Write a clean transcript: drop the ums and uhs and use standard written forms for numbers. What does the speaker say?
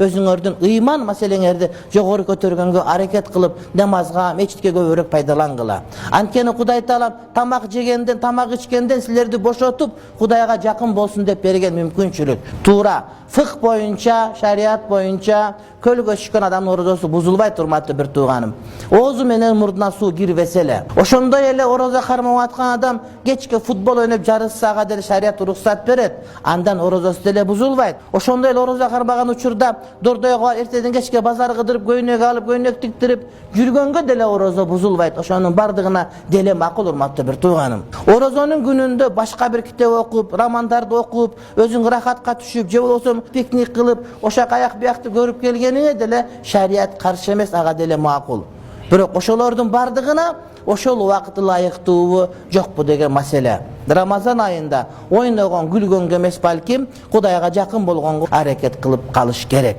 Özüңөрдүн ыйман маселеңерди жогору көтөргөнгө аракет кылып, намазга, мечитке көбүрөөк пайдалангыла. Анткени Кудай Таалам тамак жегенден, тамак ичкенден силерди бошотуп, Кудайга жакын болсун деп берген мүмкүнчүлүк. Туура, фык боюнча, шариат боюнча көлгө түшкөн адамдын орозосу бузулбайт, урматтуу бир тууганым. Оозу менен мурдуна суу кирбесе эле. Ошондой эле орозо кармап аткан адам кечке футбол ойноп жарышсага деле шариат уруксат берет. Андан орозосу деле бузулбайт. Ошондой эле орозо кармаган учурда дордойго эртеден кечке базар кыдырып, көйнөк алып, көйнөк тиктирип жүргөнгө деле орозо бузулбайт. Ошонун бардыгына деле макул, урматтуу бир тууганым. Орозонун күнүндө башка бир китеп окуп, романдарды окуп, өзүң рахатка түшүп, же болбосо пикник кылып, ошак аяк биякты көрүп келгениңе деле шариат каршы эмес, ага деле макул. Бирок ошолордун бардыгына ошол убакыт ылайыктуубу, жокпу деген маселе. Рамазан айында ойногон, күлгөнгө эмес, балким Кудайга жакын болгонго аракет кылып калыш керек.